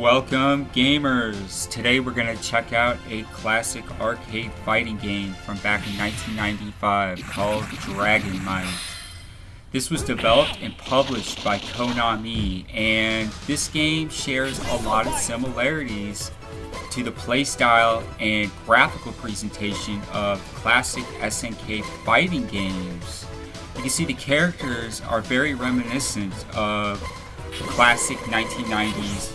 Welcome gamers! Today we're going to check out a classic arcade fighting game from back in 1995 called Dragoon Might. This was developed and published by Konami, and this game shares a lot of similarities to the playstyle and graphical presentation of classic SNK fighting games. You can see the characters are very reminiscent of classic 1990s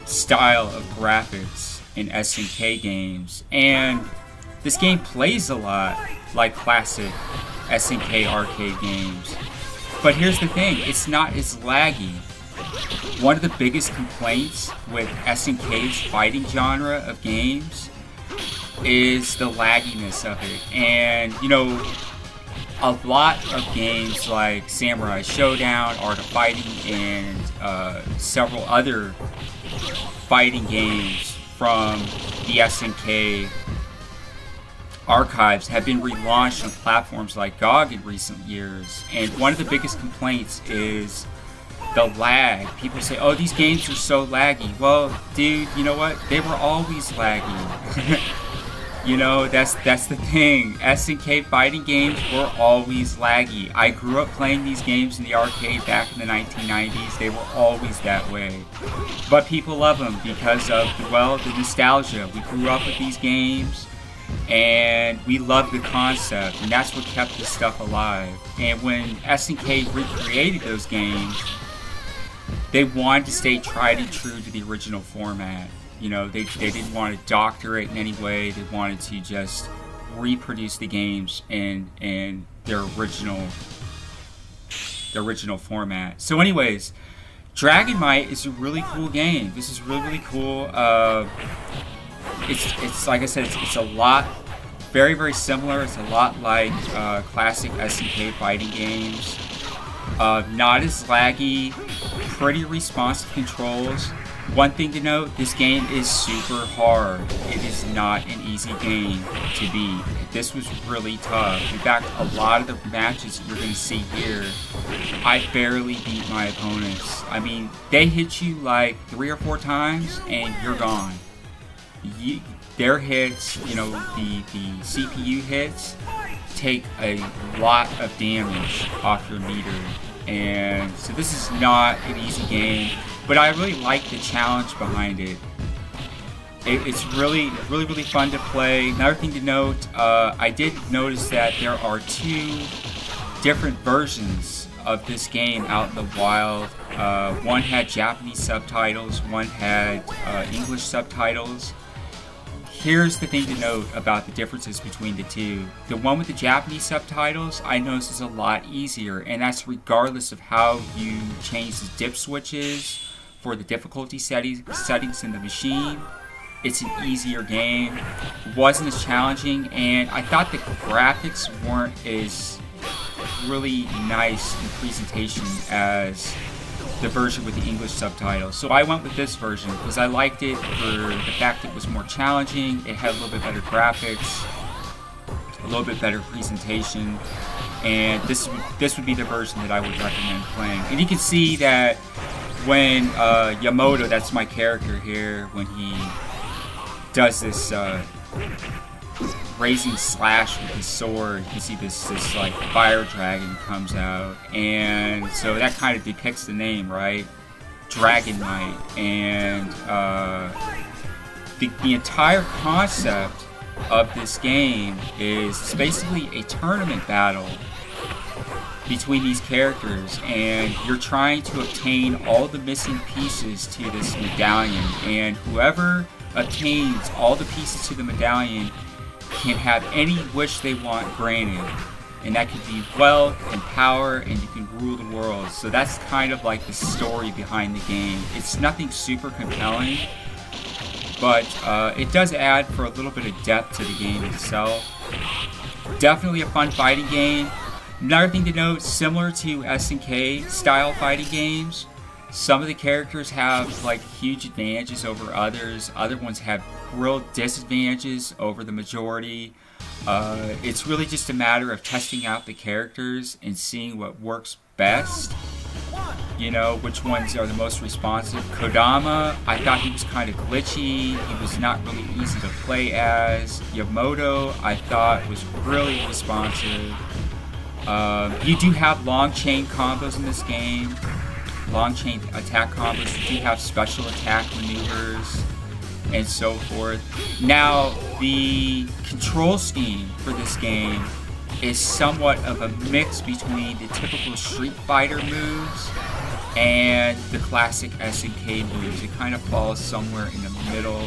style of graphics in SNK games, and this game plays a lot like classic SNK arcade games. But here's the thing, it's not as laggy. One of the biggest complaints with SNK's fighting genre of games is the lagginess of it. And you know, a lot of games like Samurai Showdown, Art of Fighting, and several other fighting games from the SNK archives have been relaunched on platforms like GOG in recent years. And one of the biggest complaints is the lag. People say, oh, these games are so laggy. Well, dude, you know what? They were always laggy. You know, that's the thing. SNK fighting games were always laggy. I grew up playing these games in the arcade back in the 1990s. They were always that way. But people love them because of, well, the nostalgia. We grew up with these games, and we love the concept, and that's what kept this stuff alive. And when SNK recreated those games, they wanted to stay tried and true to the original format. You know, they didn't want to doctor it in any way. They wanted to just reproduce the games in their original format. So anyways, Dragoon Might is a really cool game. This is really cool. It's like I said, it's a lot, very similar. It's a lot like classic SNK fighting games. Not as laggy, pretty responsive controls. One thing to note, this game is super hard. It is not an easy game to beat. This was really tough. In fact, a lot of the matches you're going to see here, I barely beat my opponents. I mean, they hit you like 3 or 4 times and you're gone. Their hits, you know, the CPU hits, take a lot of damage off your meter. And so this is not an easy game. But I really like the challenge behind it. It's really fun to play. Another thing to note, I did notice that there are 2 different versions of this game out in the wild. One had Japanese subtitles, one had English subtitles. Here's the thing to note about the differences between the 2. The one with the Japanese subtitles, I noticed, is a lot easier, and that's regardless of how you change the dip switches for the difficulty settings in the machine. It's an easier game. It wasn't as challenging, and I thought the graphics weren't as really nice in presentation as the version with the English subtitles. So I went with this version because I liked it for the fact it was more challenging, it had a little bit better graphics, a little bit better presentation, and this would be the version that I would recommend playing. And you can see that when Yamoto, that's my character here, when he does this raising slash with his sword, you can see this like fire dragon comes out, and so that kind of depicts the name, right? Dragoon Might. And the entire concept of this game is basically a tournament battle between these characters, and you're trying to obtain all the missing pieces to this medallion, and whoever obtains all the pieces to the medallion can have any wish they want granted, and that could be wealth and power, and you can rule the world. So that's kind of like the story behind the game. It's nothing super compelling, but it does add for a little bit of depth to the game itself. Definitely a fun fighting game. Another thing to note, similar to SNK style fighting games, some of the characters have like huge advantages over others. Other ones have real disadvantages over the majority. It's really just a matter of testing out the characters and seeing what works best. You know, which ones are the most responsive. Kodama, I thought he was kind of glitchy. He was not really easy to play as. Yamoto, I thought was really responsive. You do have long chain combos in this game. Long chain attack combos. You do have special attack maneuvers and so forth. Now, the control scheme for this game is somewhat of a mix between the typical Street Fighter moves and the classic SNK moves. It kind of falls somewhere in the middle.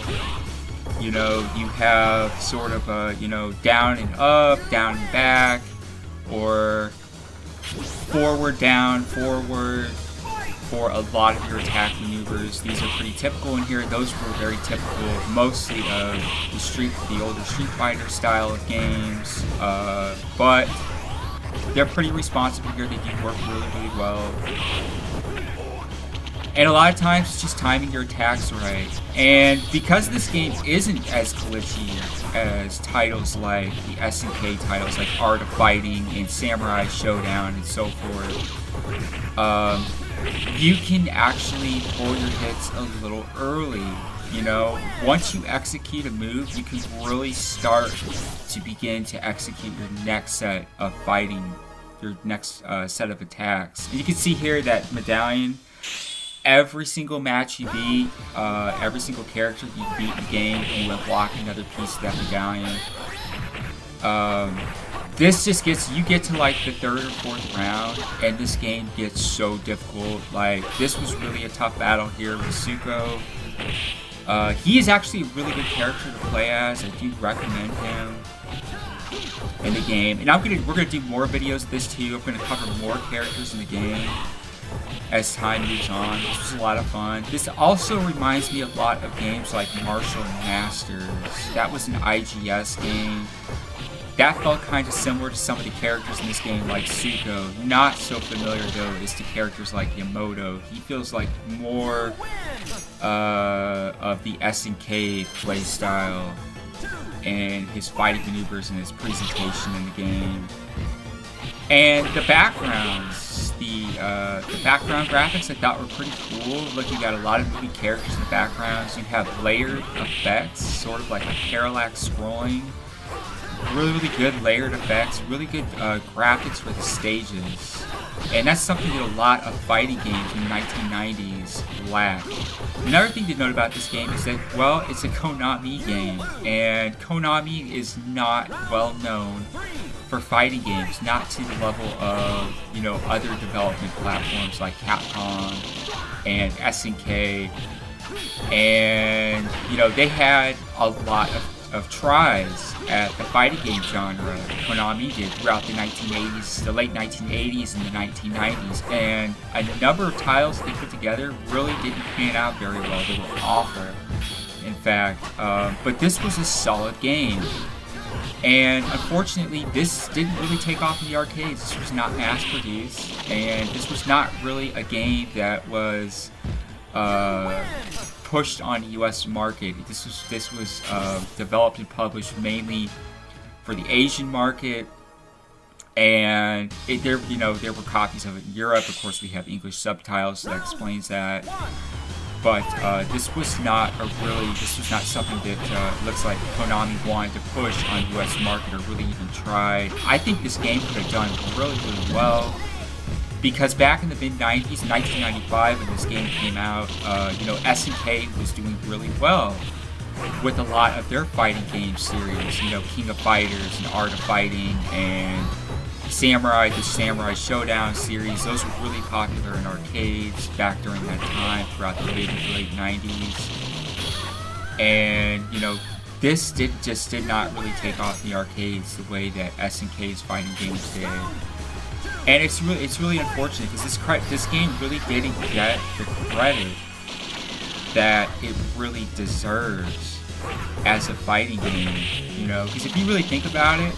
You know, you have sort of a, you know, down and up, down and back, or forward, down, forward for a lot of your attack maneuvers. These are pretty typical in here. Those were very typical, mostly of the older Street Fighter style of games, but they're pretty responsive here. They do work really, really well. And a lot of times it's just timing your attacks right. And because this game isn't as glitchy as titles like the SNK titles like Art of Fighting and Samurai Showdown and so forth, you can actually pull your hits a little early. You know, once you execute a move, you can really start to begin to execute your next set of fighting, your next set of attacks. And you can see here that Medallion, every single match you beat, every single character you beat in the game, you unlock another piece of that medallion. This just gets, you get to like the 3rd or 4th round, and this game gets so difficult. Like, this was really a tough battle here with Suko. He is actually a really good character to play as. I do recommend him in the game. And we're gonna do more videos of this too. I'm gonna cover more characters in the game as time moves on. This was a lot of fun. This also reminds me a lot of games like Martial Masters. That was an IGS game. That felt kind of similar to some of the characters in this game, like Suko. Not so familiar, though, as to characters like Yamoto. He feels like more of the SNK playstyle and his fighting maneuvers and his presentation in the game. And the backgrounds, the background graphics I thought were pretty cool. Look, you got a lot of moving characters in the backgrounds. You have layered effects, sort of like a parallax scrolling. Really, really good layered effects, really good graphics for the stages. And that's something that a lot of fighting games in the 1990s lacked. Another thing to note about this game is that, well, it's a Konami game, and Konami is not well known for fighting games, not to the level of, you know, other development platforms like Capcom and SNK. And, you know, they had a lot of tries at the fighting game genre. Konami did throughout the 1980s, the late 1980s and the 1990s, and a number of titles they put together really didn't pan out very well. They were awful, in fact, but this was a solid game. And unfortunately, this didn't really take off in the arcades. This was not mass-produced, and this was not really a game that was pushed on the U.S. market. This was developed and published mainly for the Asian market, and there were copies of it in Europe. Of course, we have English subtitles, so that explains that. But this was not something that looks like Konami wanted to push on the U.S. market or really even tried. I think this game could have done really, really well. Because back in the mid-90s, 1995, when this game came out, SNK was doing really well with a lot of their fighting game series. You know, King of Fighters and Art of Fighting and the Samurai Showdown series. Those were really popular in arcades back during that time, throughout the late 90s. And, you know, this just did not really take off in the arcades the way that SNK's fighting games did. And it's really unfortunate because this game really didn't get the credit that it really deserves as a fighting game, you know. Because if you really think about it,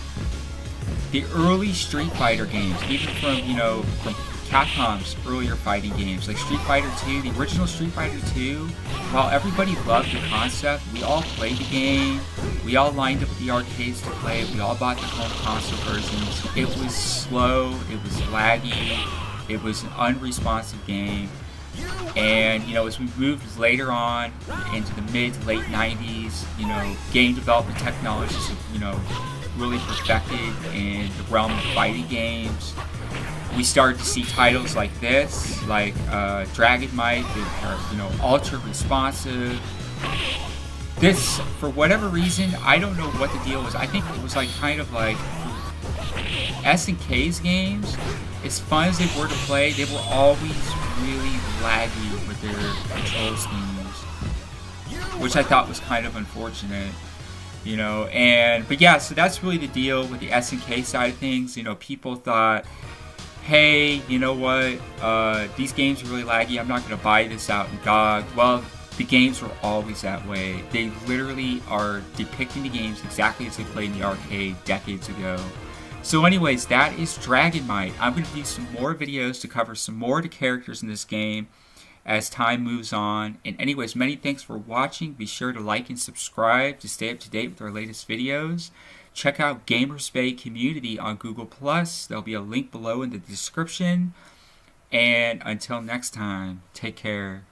the early Street Fighter games, even from Capcom's earlier fighting games, like Street Fighter 2, the original Street Fighter 2, while everybody loved the concept, we all played the game, we all lined up at the arcades to play it, we all bought the home console versions. It was slow, it was laggy, It was an unresponsive game. And, you know, as we moved later on into the mid to late 90s, you know, game development technologies, you know, really perfected in the realm of fighting games. We started to see titles like this, like Dragoon Might, that are, you know, ultra responsive. This, for whatever reason, I don't know what the deal was. I think it was like kind of like SNK's games. As fun as they were to play, they were always really laggy with their control schemes, which I thought was kind of unfortunate. You know, but yeah, so that's really the deal with the SNK side of things. You know, people thought, hey, you know what, these games are really laggy, I'm not going to buy this out in GOG. Well, the games were always that way. They literally are depicting the games exactly as they played in the arcade decades ago. So anyways, that is Dragoon Might. I'm going to do some more videos to cover some more of the characters in this game as time moves on. And anyways, many thanks for watching. Be sure to like and subscribe to stay up to date with our latest videos. Check out Gamers Bay Community on Google+. There'll be a link below in the description. And until next time, take care.